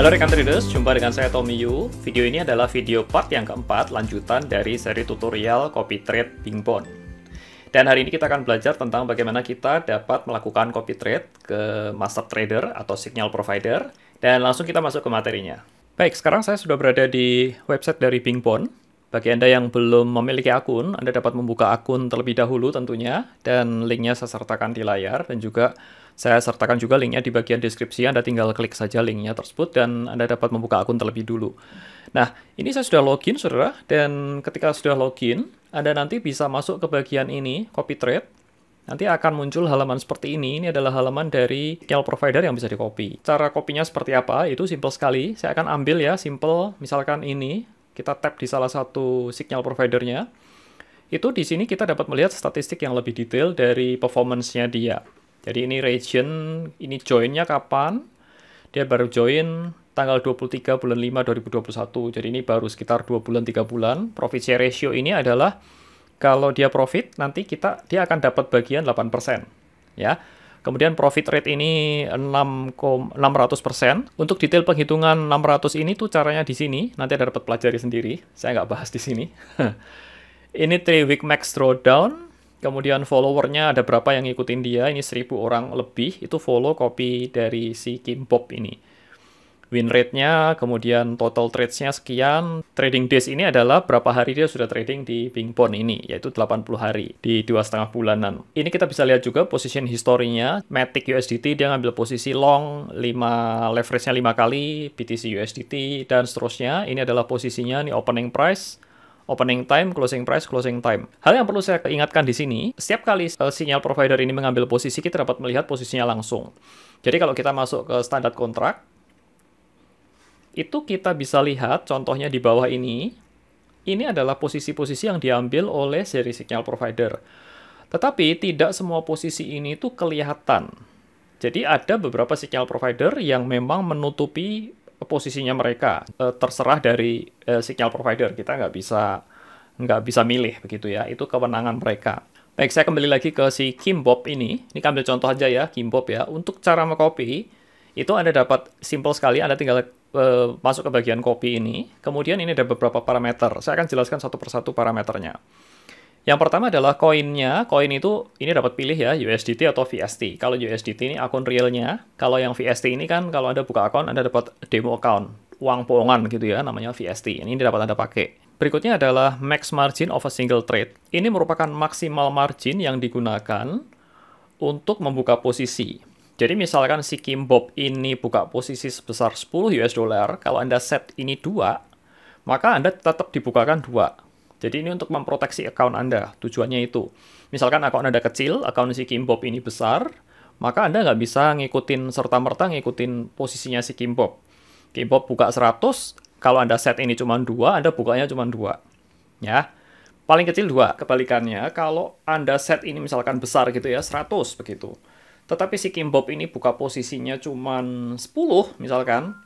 Halo rekan traders, jumpa dengan saya Tommy Yu. Video ini adalah video part yang keempat lanjutan dari seri tutorial copy trade Bing Bond. Dan hari ini kita akan belajar tentang bagaimana kita dapat melakukan copy trade ke master trader atau signal provider. Dan langsung kita masuk ke materinya. Baik, sekarang saya sudah berada di website dari Bing Bond. Bagi Anda yang belum memiliki akun, Anda dapat membuka akun terlebih dahulu tentunya. Dan linknya saya sertakan di layar dan juga saya sertakan juga linknya di bagian deskripsi. Anda tinggal klik saja linknya tersebut dan Anda dapat membuka akun terlebih dulu. Nah, ini saya sudah login, saudara. Dan ketika sudah login, Anda nanti bisa masuk ke bagian ini, copy trade. Nanti akan muncul halaman seperti ini. Ini adalah halaman dari signal provider yang bisa di-copy. Cara kopinya seperti apa? Itu simple sekali. Saya akan ambil ya, simple. Misalkan ini, kita tap di salah satu signal providernya. Itu di sini kita dapat melihat statistik yang lebih detail dari performance-nya dia. Jadi ini region, ini join-nya kapan? Dia baru join tanggal 23 bulan 5 2021. Jadi ini baru sekitar 2 bulan 3 bulan. Profit share ratio ini adalah kalau dia profit nanti dia akan dapat bagian 8%, ya. Kemudian profit rate ini 600%. Untuk detail penghitungan 600 ini tuh caranya di sini. Nanti Anda dapat pelajari sendiri. Saya nggak bahas di sini. Ini 3 week max drawdown. Kemudian followernya ada berapa yang ngikutin dia, ini 1000 orang lebih, itu follow copy dari si Kim Bob ini. Win rate-nya, kemudian total trades-nya sekian, trading days ini adalah berapa hari dia sudah trading di Bing Bond ini, yaitu 80 hari, di 2,5 bulanan. Ini kita bisa lihat juga position historinya, Matic USDT dia ngambil posisi long, leverage-nya 5 kali, BTC USDT, dan seterusnya. Ini adalah posisinya, ini opening price, opening time, closing price, closing time. Hal yang perlu saya ingatkan di sini, setiap kali sinyal provider ini mengambil posisi, kita dapat melihat posisinya langsung. Jadi kalau kita masuk ke standar kontrak, itu kita bisa lihat contohnya di bawah ini adalah posisi-posisi yang diambil oleh seri signal provider. Tetapi tidak semua posisi ini tuh kelihatan. Jadi ada beberapa signal provider yang memang menutupi posisinya mereka, terserah dari signal provider, kita nggak bisa milih begitu ya, itu kewenangan mereka. Baik, saya kembali lagi ke si Kim Bob ini ambil contoh aja ya, Kim Bob ya. Untuk cara mengcopy itu Anda dapat simple sekali, Anda tinggal masuk ke bagian copy ini, kemudian ini ada beberapa parameter, saya akan jelaskan satu persatu parameternya. Yang pertama adalah koinnya. Koin itu ini dapat pilih ya, USDT atau VST. Kalau USDT ini akun realnya, kalau yang VST ini kan kalau Anda buka akun, Anda dapat demo account, uang bohongan gitu ya, namanya VST. Ini dapat Anda pakai. Berikutnya adalah max margin of a single trade. Ini merupakan maksimal margin yang digunakan untuk membuka posisi. Jadi misalkan si Kim Bob ini buka posisi sebesar 10 US dollar, kalau Anda set ini 2, maka Anda tetap dibukakan 2. Jadi ini untuk memproteksi account Anda, tujuannya itu. Misalkan account Anda kecil, account si Kim Bob ini besar, maka Anda nggak bisa ngikutin serta-merta ngikutin posisinya si Kim Bob. Kim Bob buka 100, kalau Anda set ini cuma 2, Anda bukanya cuma 2. Ya, paling kecil 2. Kebalikannya, kalau Anda set ini misalkan besar gitu ya, 100 begitu. Tetapi si Kim Bob ini buka posisinya cuma 10 misalkan,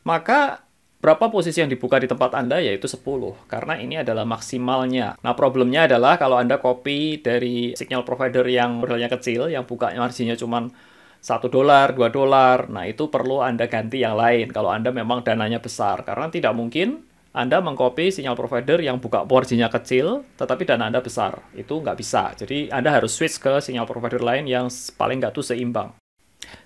maka berapa posisi yang dibuka di tempat Anda? Yaitu 10, karena ini adalah maksimalnya. Nah, problemnya adalah kalau Anda copy dari signal provider yang modalnya kecil, yang buka marginnya cuma $1, $2, nah itu perlu Anda ganti yang lain kalau Anda memang dananya besar. Karena tidak mungkin Anda mengcopy signal provider yang buka marginnya kecil, tetapi dana Anda besar. Itu nggak bisa. Jadi Anda harus switch ke signal provider lain yang paling nggak tuh seimbang.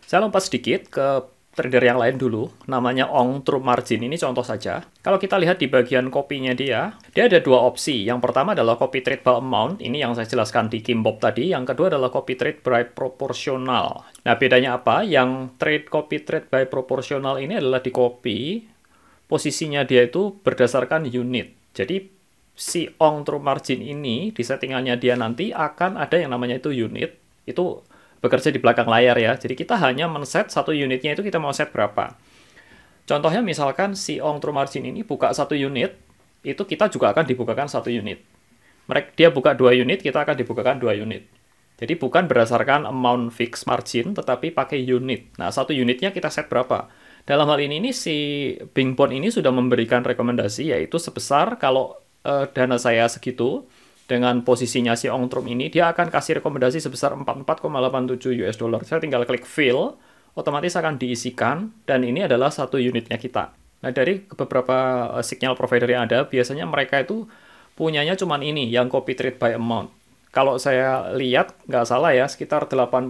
Saya lompat sedikit ke trader yang lain dulu, namanya Ong True Margin. Ini contoh saja. Kalau kita lihat di bagian kopinya dia ada dua opsi. Yang pertama adalah copy trade by amount, ini yang saya jelaskan di Kim Bob tadi. Yang kedua adalah copy trade by proportional. Nah, bedanya apa? Yang copy trade by proportional ini adalah di copy, posisinya dia itu berdasarkan unit. Jadi, si Ong True Margin ini, di settingannya dia nanti akan ada yang namanya itu unit. Itu bekerja di belakang layar ya. Jadi kita hanya men-set satu unitnya itu kita mau set berapa. Contohnya misalkan si Ong True Margin ini buka 1 unit, itu kita juga akan dibukakan 1 unit. Dia buka 2 unit, kita akan dibukakan 2 unit. Jadi bukan berdasarkan amount fixed margin, tetapi pakai unit. Nah, 1 unitnya kita set berapa. Dalam hal ini si Bing Bond ini sudah memberikan rekomendasi, yaitu sebesar kalau dana saya segitu, dengan posisinya si Ong Trum ini, dia akan kasih rekomendasi sebesar 44,87 US dollar. Saya tinggal klik fill, otomatis akan diisikan, dan ini adalah satu unitnya kita. Nah, dari beberapa signal provider yang ada, biasanya mereka itu punyanya cuman ini, yang copy trade by amount. Kalau saya lihat, nggak salah ya, sekitar 80%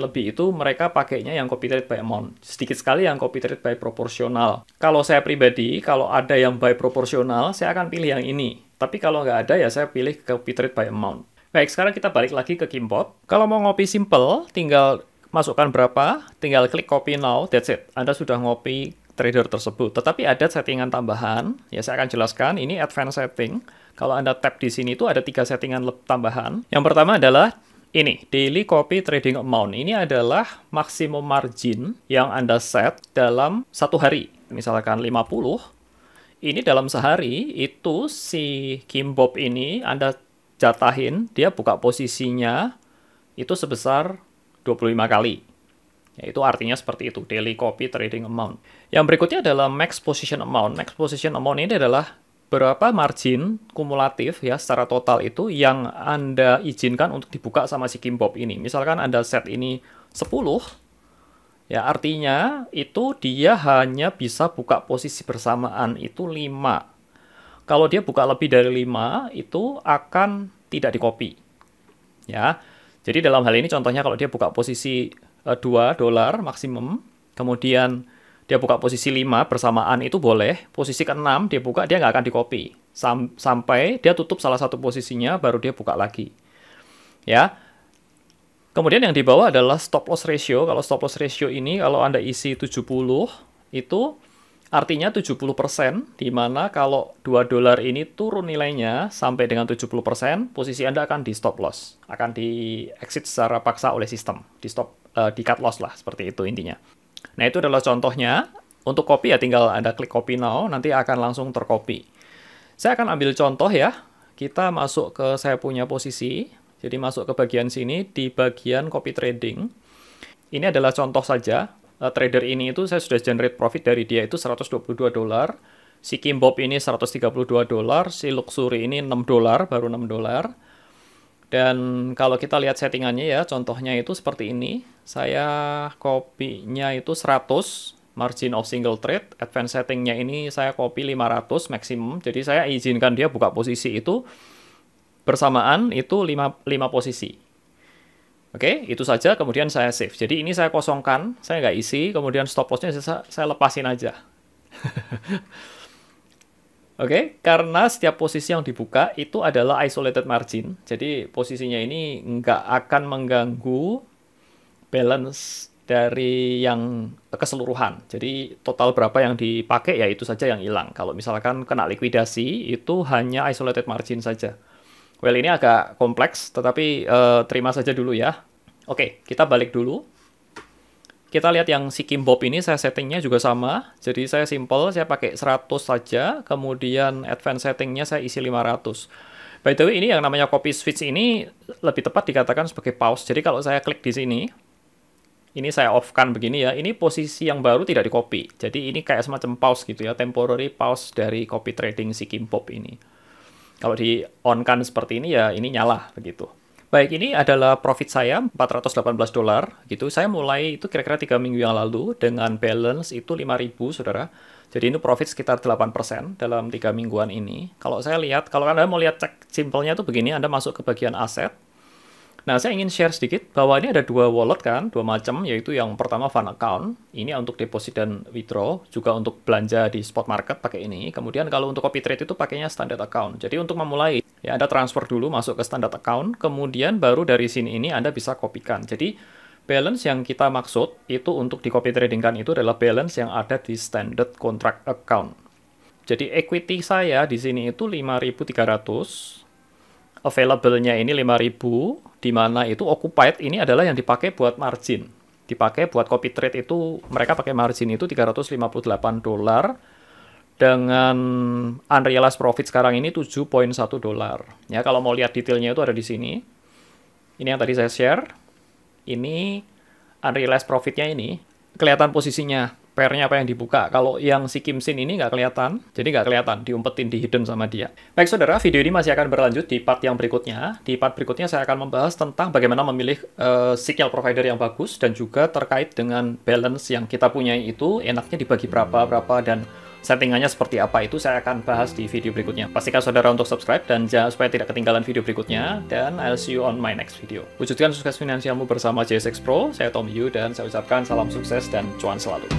lebih itu mereka pakainya yang copy trade by amount. Sedikit sekali yang copy trade by proporsional. Kalau saya pribadi, kalau ada yang by proporsional, saya akan pilih yang ini. Tapi kalau nggak ada, ya saya pilih copy trade by amount. Baik, sekarang kita balik lagi ke Kimbop. Kalau mau ngopi simple, tinggal masukkan berapa, tinggal klik copy now, that's it. Anda sudah ngopi trader tersebut. Tetapi ada settingan tambahan, ya saya akan jelaskan, ini advanced setting. Kalau Anda tap di sini itu ada 3 settingan tambahan. Yang pertama adalah ini, daily copy trading amount. Ini adalah maksimum margin yang Anda set dalam satu hari. Misalkan 50, ini dalam sehari, itu si Kimbop ini Anda jatahin, dia buka posisinya itu sebesar 25 kali. Ya, itu artinya seperti itu, daily copy trading amount. Yang berikutnya adalah max position amount. Max position amount ini adalah berapa margin kumulatif ya secara total itu yang Anda izinkan untuk dibuka sama si Kimbop ini. Misalkan Anda set ini 10, ya artinya itu dia hanya bisa buka posisi bersamaan itu 5. Kalau dia buka lebih dari 5, itu akan tidak di-copy. Ya. Jadi dalam hal ini contohnya kalau dia buka posisi $2 maksimum, kemudian dia buka posisi 5 bersamaan itu boleh, posisi ke-6 dia buka, dia nggak akan di-copy. Sampai dia tutup salah satu posisinya, baru dia buka lagi. Ya. Kemudian yang di bawah adalah stop loss ratio. Kalau stop loss ratio ini, kalau Anda isi 70, itu artinya 70%, di mana kalau $2 ini turun nilainya sampai dengan 70%, posisi Anda akan di stop loss. Akan di exit secara paksa oleh sistem. Di cut loss lah, seperti itu intinya. Nah, itu adalah contohnya. Untuk copy ya tinggal Anda klik copy now, nanti akan langsung tercopy. Saya akan ambil contoh ya. Kita masuk ke saya punya posisi. Jadi masuk ke bagian sini, di bagian copy trading. Ini adalah contoh saja. Trader ini itu saya sudah generate profit dari dia itu $122. Si Kimbop ini $132. Si Luxury ini $6, baru $6. Dan kalau kita lihat settingannya ya, contohnya itu seperti ini. Saya copy-nya itu 100, margin of single trade. Advanced setting-nya ini saya copy 500 maksimum. Jadi saya izinkan dia buka posisi itu bersamaan itu 5 posisi. Oke, itu saja. Kemudian saya save. Jadi ini saya kosongkan, saya nggak isi. Kemudian stop loss-nya saya lepasin aja. Oke, karena setiap posisi yang dibuka itu adalah isolated margin. Jadi posisinya ini nggak akan mengganggu balance dari yang keseluruhan. Jadi total berapa yang dipakai ya itu saja yang hilang. Kalau misalkan kena likuidasi itu hanya isolated margin saja. Well, ini agak kompleks, tetapi terima saja dulu ya. Oke, kita balik dulu. Kita lihat yang si Kimbop ini, saya settingnya juga sama. Jadi saya simple, saya pakai 100 saja. Kemudian advanced settingnya saya isi 500. By the way, ini yang namanya copy switch ini lebih tepat dikatakan sebagai pause. Jadi kalau saya klik di sini, ini saya off-kan begini ya. Ini posisi yang baru tidak di-copy. Jadi ini kayak semacam pause gitu ya. Temporary pause dari copy trading si Kimbop ini. Kalau di on-kan seperti ini ya ini nyala begitu. Baik, ini adalah profit saya $418 gitu. Saya mulai itu kira-kira 3 minggu yang lalu dengan balance itu 5.000 Saudara. Jadi ini profit sekitar 8% dalam 3 mingguan ini. Kalau saya lihat, kalau Anda mau lihat cek simpelnya itu begini, Anda masuk ke bagian aset. Nah, saya ingin share sedikit bahwa ini ada 2 wallet kan, 2 macam, yaitu yang pertama fund account, ini untuk deposit dan withdraw, juga untuk belanja di spot market pakai ini. Kemudian kalau untuk copy trade itu pakainya standard account. Jadi untuk memulai, ya Anda transfer dulu masuk ke standard account, kemudian baru dari sini ini Anda bisa kopikan. Jadi balance yang kita maksud itu untuk di copy trading kan itu adalah balance yang ada di standard contract account. Jadi equity saya di sini itu 5.300. Available-nya ini 5.000, di mana itu occupied ini adalah yang dipakai buat margin. Dipakai buat copy trade itu, mereka pakai margin itu $358, dengan unrealized profit sekarang ini $7.1. Ya, kalau mau lihat detailnya itu ada di sini. Ini yang tadi saya share. Ini unrealized profit-nya ini, kelihatan posisinya. pairnya apa yang dibuka. Kalau yang si Kim Sin ini nggak kelihatan, jadi nggak kelihatan, diumpetin, di hidden sama dia. Baik saudara, video ini masih akan berlanjut di part yang berikutnya. Di part berikutnya saya akan membahas tentang bagaimana memilih signal provider yang bagus, dan juga terkait dengan balance yang kita punyai itu, enaknya dibagi berapa, dan settingannya seperti apa, itu saya akan bahas di video berikutnya. Pastikan saudara untuk subscribe dan jangan supaya tidak ketinggalan video berikutnya, dan I'll see you on my next video. Wujudkan sukses finansialmu bersama JSX Pro, saya Tom Yu, dan saya ucapkan salam sukses dan cuan selalu.